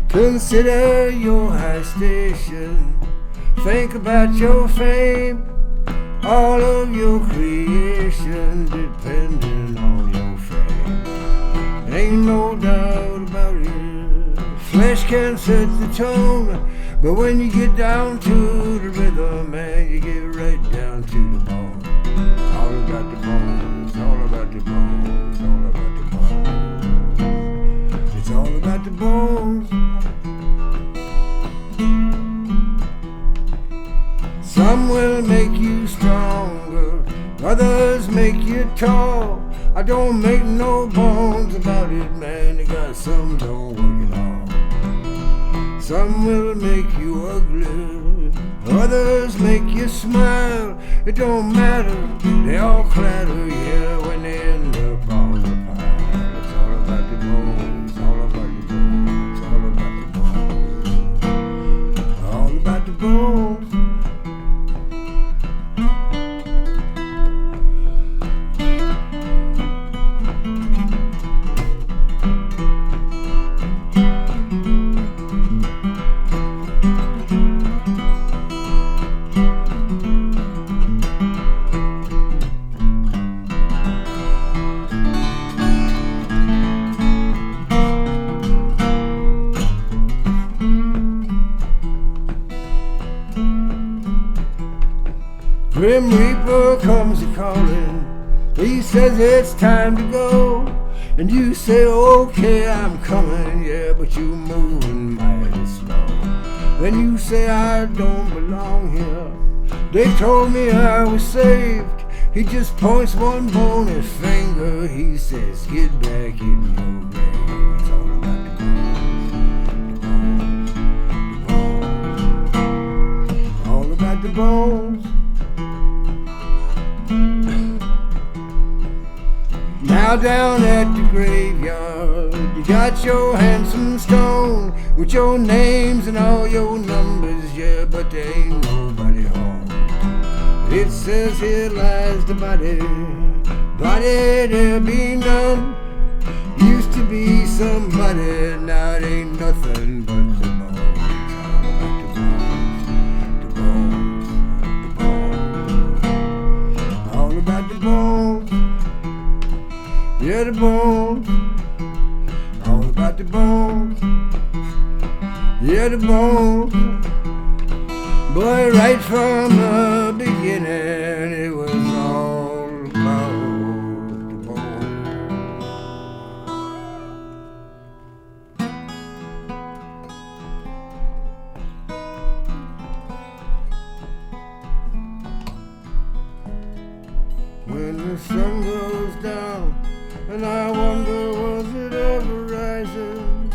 Consider your high station, think about your fame, all of your creation depending on your fame. Ain't no doubt about it, flesh can set the tone, but when you get down to the rhythm, man, you get right down to the bone. All about the bones, all about the bones, all about the bones. It's all about the bones. Some will make you stronger, others make you tall. I don't make no bones about it, man, they got some don't work at all. Some will make you ugly, others make you smile. It don't matter, they all clatter, yeah, when they end up on the pile. It's all about the bones, all about the bones, all about the bones, all about the bones. Grim Reaper comes a-calling, he says it's time to go, and you say, okay, I'm coming, yeah, but you moving mighty slow. Then you say, I don't belong here, they told me I was saved. He just points one bony finger, he says, get back in your grave. It's all about the bones, all about the bones. Now down at the graveyard, you got your handsome stone with your names and all your numbers, yeah, but there ain't nobody home. It says here lies the body, body there be none. Used to be somebody, now it ain't nothing but the bones. All about the bones, the bones, the bones, all about the bones. Yeah, the bones, all about the bones. Yeah, the bones. Boy, right from the beginning, it was all about the bones. When the sun goes down, and I wonder, was it ever rising?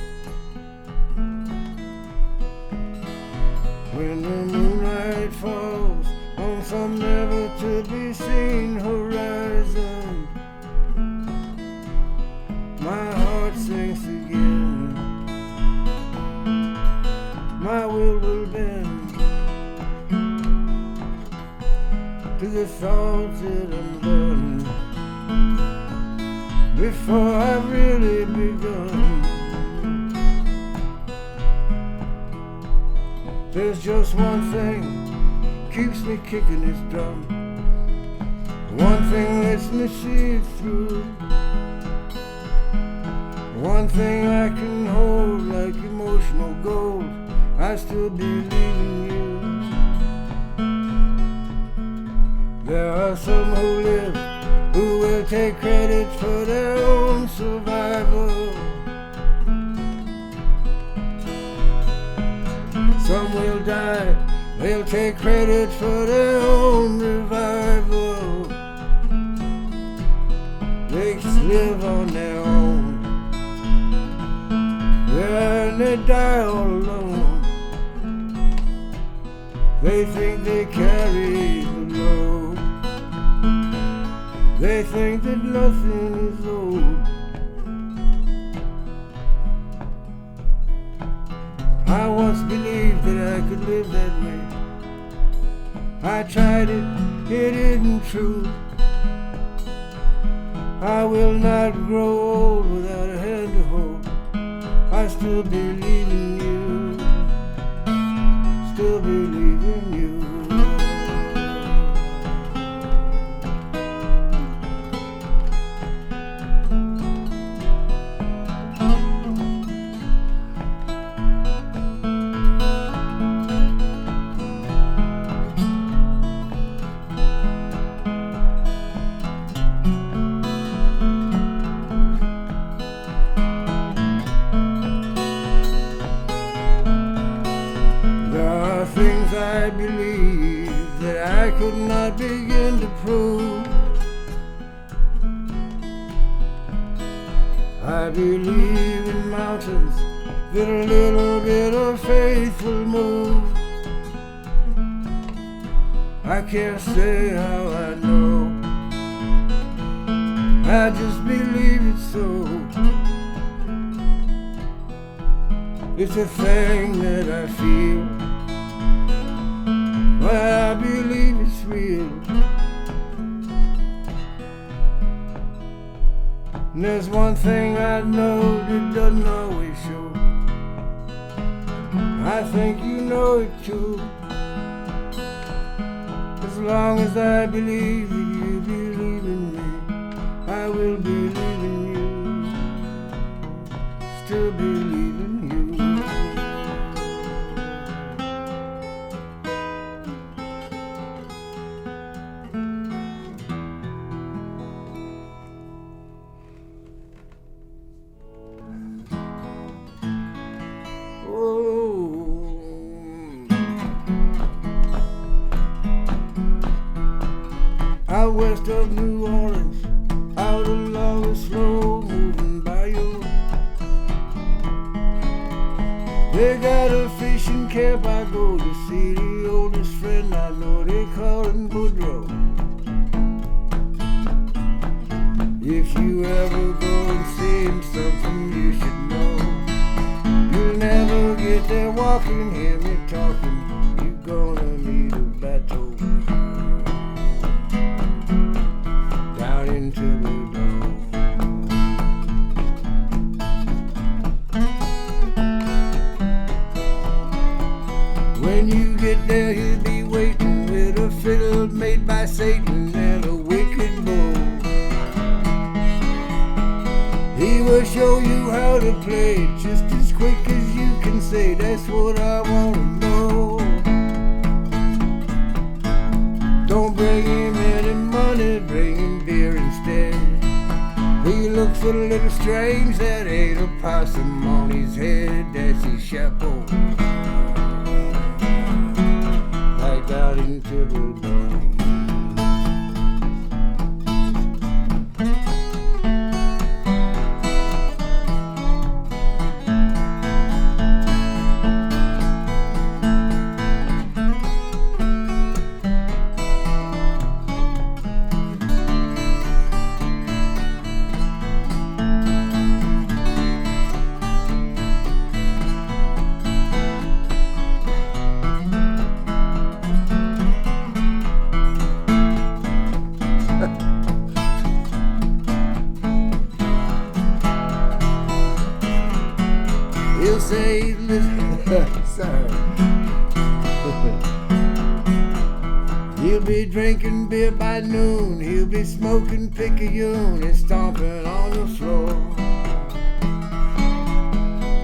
When the moonlight falls on some never-to-be-seen horizon, my heart sinks again, my will bend to the thought that I'm done before I've really begun. There's just one thing keeps me kicking this drum, one thing lets me see it through, one thing I can hold like emotional gold. I still believe in you. There are some who live who will take credit for their own survival. Some will die, they'll take credit for their own revival. They live on their own, yeah, and they die all alone. They think they carry the load. They think that nothing is old. I once believed that I could live that way. I tried it, it isn't true. I will not grow old without a hand to hold. I still believe in you, still believe in you. Things I believe that I could not begin to prove. I believe in mountains that a little bit of faith will move. I can't say how I know, I just believe it so. It's a thing that I feel, but I believe it's real. And there's one thing I know that doesn't always show. I think you know it too. As long as I believe that you believe in me, I will believe in you, still believe in you. Out west of New Orleans, out along the slow moving bayou, they got a fishing camp I go to see. The oldest friend I know, they call him Thibodaux. If you ever go and see him, something you should know. You'll never get there walking, hear me talking. You're gonna need a bateau down in Thibodaux. When you get there, he'll be waiting with a fiddle made by Satan and a wicked bow. He will show you how to play it just as quick as you can say, that's what I want to know. Don't bring him any money, bring him beer instead. He looks a little strange, that ain't a possum on his head, that's his chapeau. Like out in Thibodaux. He'll say, listen, sorry. He'll be drinking beer by noon. He'll be smoking picayune and stomping on the floor.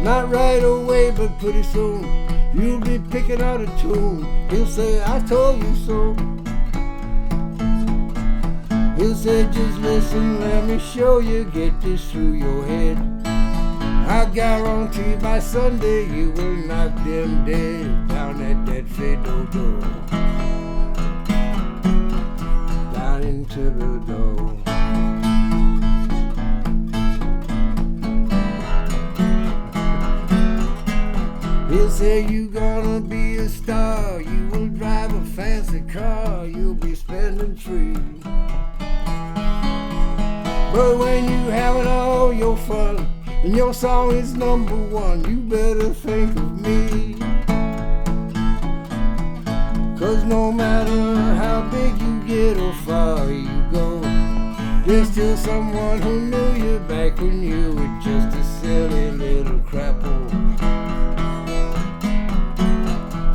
Not right away, but pretty soon you'll be picking out a tune. He'll say, I told you so. He'll say, just listen, let me show you, get this through your head. I guarantee by Sunday you will knock them dead down at that Thibodaux, down in Thibodaux. He'll say you gonna be a star, you will drive a fancy car, you'll be spending free. But when you have it all your fun and your song is number one, you better think of me. 'Cause no matter how big you get or far you go, there's still someone who knew you back when you were just a silly little crapple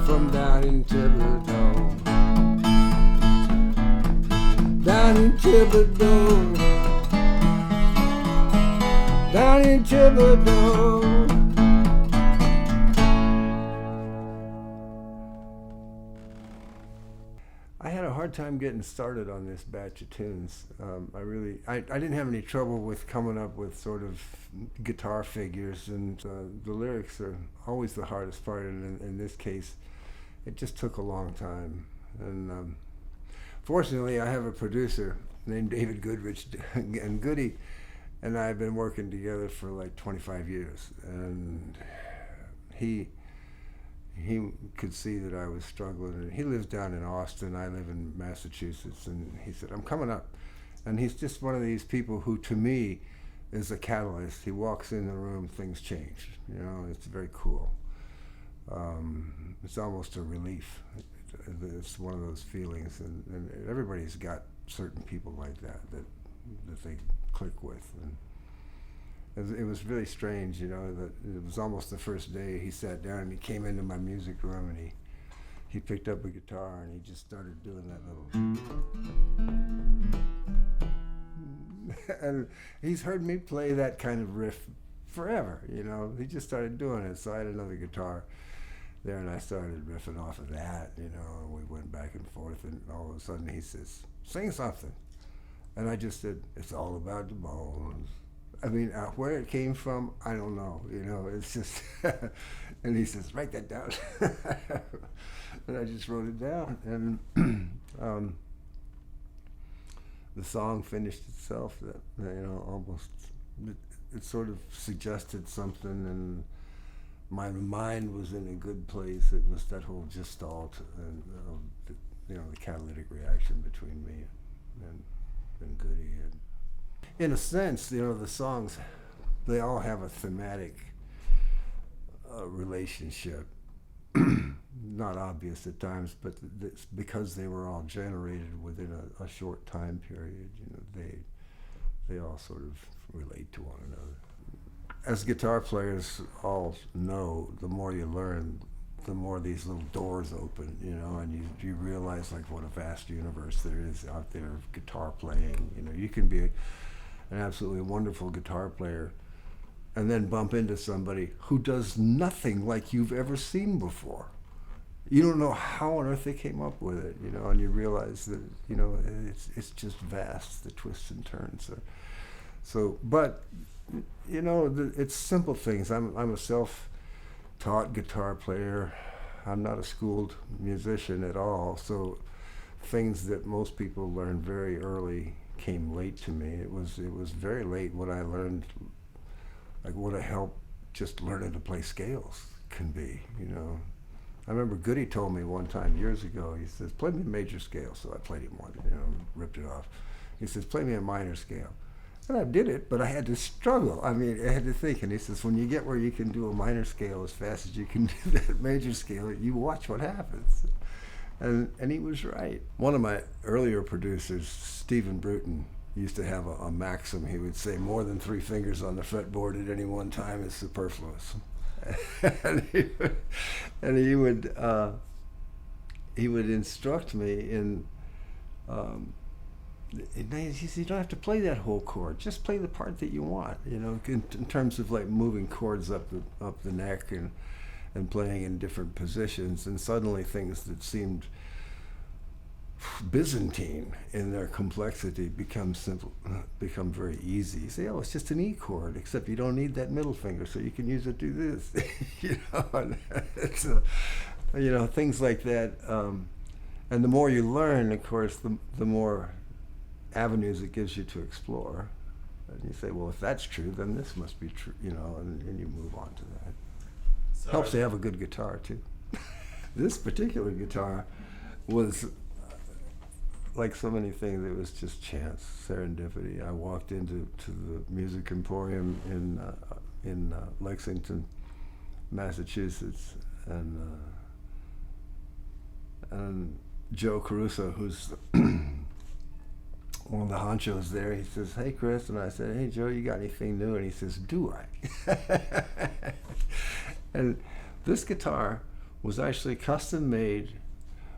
from down in Thibodaux. Down in Thibodaux. Down in Thibodaux. I had a hard time getting started on this batch of tunes. I didn't have any trouble with coming up with sort of guitar figures, and the lyrics are always the hardest part, and in this case, it just took a long time. And fortunately, I have a producer named David Goodrich, and Goody and I have been working together for like 25 years, and he could see that I was struggling, and he lives down in Austin, I live in Massachusetts, and he said, I'm coming up. And he's just one of these people who, to me, is a catalyst. He walks in the room, things change, you know, it's very cool. It's almost a relief. It's one of those feelings, and everybody's got certain people like that they click with. And it was really strange, you know, that it was almost the first day he sat down and he came into my music room, and he picked up a guitar and he just started doing that little and he's heard me play that kind of riff forever, you know. He just started doing it, so I had another guitar there and I started riffing off of that, you know, and we went back and forth, and all of a sudden he says, sing something. And I just said, it's all about the bones. I mean, where it came from, I don't know, you know, it's just, and he says, write that down. And I just wrote it down, and the song finished itself, that, you know, almost, it sort of suggested something, and my mind was in a good place. It was that whole gestalt, and you know, the catalytic reaction between me and Goody. And in a sense, you know, the songs, they all have a thematic relationship. Not obvious at times, but it's because they were all generated within a short time period. You know, they all sort of relate to one another. As guitar players all know, the more you learn, the more these little doors open, you know, and you realize like what a vast universe there is out there of guitar playing. You know, you can be an absolutely wonderful guitar player and then bump into somebody who does nothing like you've ever seen before. You don't know how on earth they came up with it, you know, and you realize that, you know, it's just vast, the twists and turns. So, but, you know, it's simple things. I'm a self-taught guitar player. I'm not a schooled musician at all, so things that most people learn very early came late to me. It was very late when I learned, like, what a help just learning to play scales can be, you know. I remember Goody told me one time years ago, he says, play me a major scale. So I played him one, you know, ripped it off. He says, play me a minor scale. And I did it, but I had to struggle. I mean, I had to think. And he says, when you get where you can do a minor scale as fast as you can do that major scale, you watch what happens. And he was right. One of my earlier producers, Stephen Bruton, used to have a maxim. He would say, more than 3 fingers on the fretboard at any one time is superfluous. and he would instruct me in, he said, you don't have to play that whole chord. Just play the part that you want, you know, in terms of like moving chords up the neck and playing in different positions. And suddenly things that seemed Byzantine in their complexity become simple, become very easy. You say, oh, it's just an E chord, except you don't need that middle finger, so you can use it to do this. You know, and it's you know, things like that. And the more you learn, of course, the more avenues it gives you to explore. And you say, well, if that's true, then this must be true, you know, and you move on to that. So helps to have a good guitar too. This particular guitar was like so many things, it was just chance, serendipity. I walked into the Music Emporium in Lexington, Massachusetts, and Joe Caruso, who's one of the honchos there, he says, "Hey, Chris," and I said, "Hey, Joe, you got anything new?" And he says, "Do I?" And this guitar was actually custom made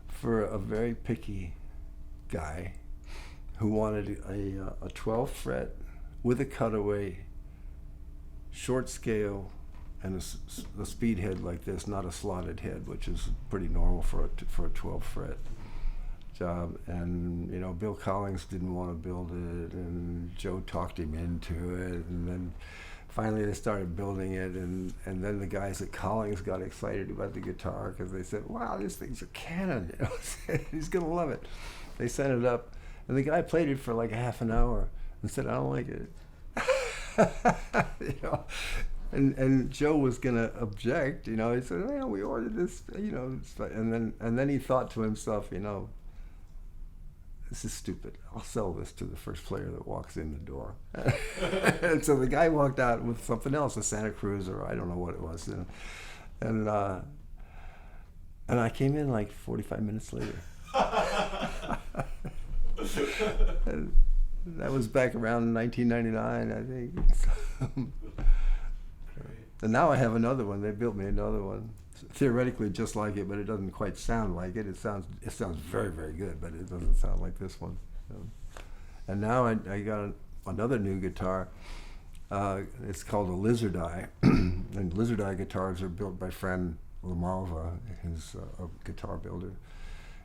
for a very picky guy who wanted a 12 fret with a cutaway, short scale, and a speed head like this, not a slotted head, which is pretty normal for a 12 fret job. And Bill Collings didn't want to build it, and Joe talked him into it, and then finally they started building it, and then the guys at Collings got excited about the guitar because they said, "Wow, this thing's a cannon, he's gonna love it." They sent it up, and the guy played it for like half an hour and said, "I don't like it." And Joe was gonna object, he said, "Well, we ordered this, and then he thought to himself, this is stupid. I'll sell this to the first player that walks in the door." And so the guy walked out with something else, a Santa Cruz, or I don't know what it was, and I came in like 45 minutes later. And that was back around 1999, I think. And now I have another one. They built me another one, theoretically just like it, but it doesn't quite sound like it. It sounds very, very good, but it doesn't sound like this one. And now I got another new guitar. It's called a lizard eye, and lizard eye guitars are built by Fran Lamalva, who's a guitar builder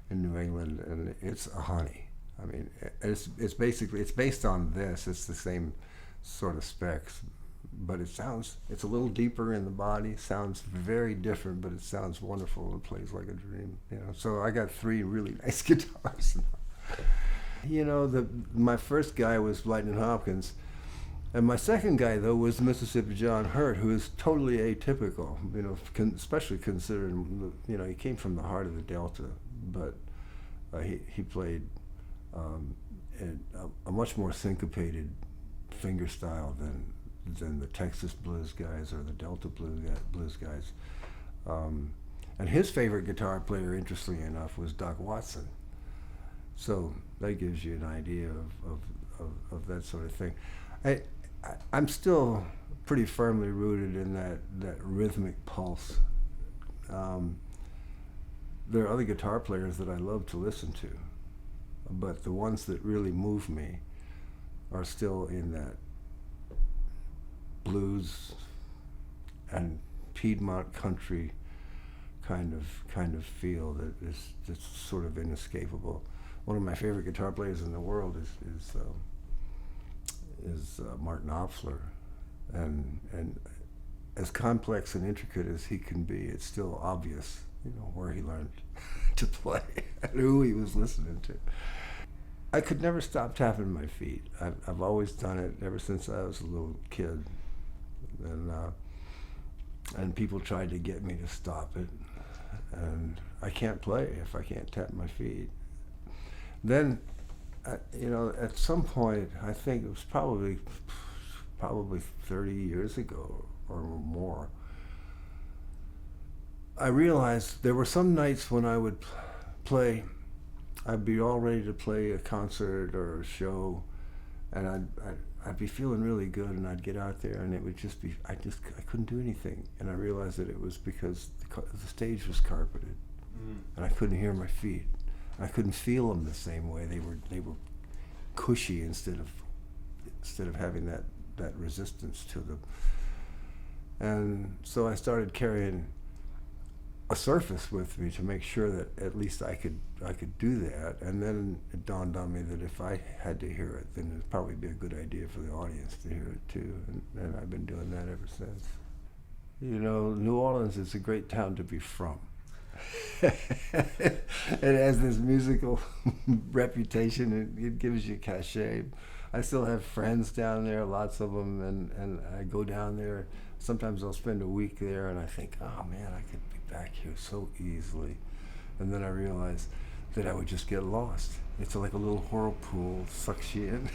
in New England, and it's a honey. I mean, it's based on this. It's the same sort of specs, but it's a little deeper in the body, sounds very different, but it sounds wonderful. It plays like a dream, So I got 3 really nice guitars. My first guy was Lightning Hopkins, and my second guy, though, was Mississippi John Hurt, who is totally atypical, especially considering, he came from the heart of the Delta, but he played a much more syncopated finger style than the Texas blues guys or the Delta blues guys. And his favorite guitar player, interestingly enough, was Doc Watson. So that gives you an idea of that sort of thing. I'm still pretty firmly rooted in that rhythmic pulse. There are other guitar players that I love to listen to, but the ones that really move me are still in that blues and Piedmont country kind of feel that is just sort of inescapable. One of my favorite guitar players in the world is Martin Knopfler, and as complex and intricate as he can be, it's still obvious, where he learned to play and who he was listening to. I could never stop tapping my feet. I've always done it ever since I was a little kid, and people tried to get me to stop it, and I can't play if I can't tap my feet. Then, at some point, I think it was probably 30 years ago or more, I realized there were some nights when I would play, I'd be all ready to play a concert or a show, and I'd be feeling really good, and I'd get out there, and it would just be, I couldn't do anything, and I realized that it was because the stage was carpeted, and I couldn't hear my feet. I couldn't feel them the same way. They were cushy instead of having that resistance to them. And so I started carrying a surface with me to make sure that at least I could do that. And then it dawned on me that if I had to hear it, then it'd probably be a good idea for the audience to hear it too. And I've been doing that ever since. New Orleans is a great town to be from. It has this musical reputation. It gives you cachet. I still have friends down there, lots of them, and I go down there. Sometimes I'll spend a week there, and I think, oh man, I could be back here so easily. And then I realize that I would just get lost. It's like a little whirlpool, sucks you in.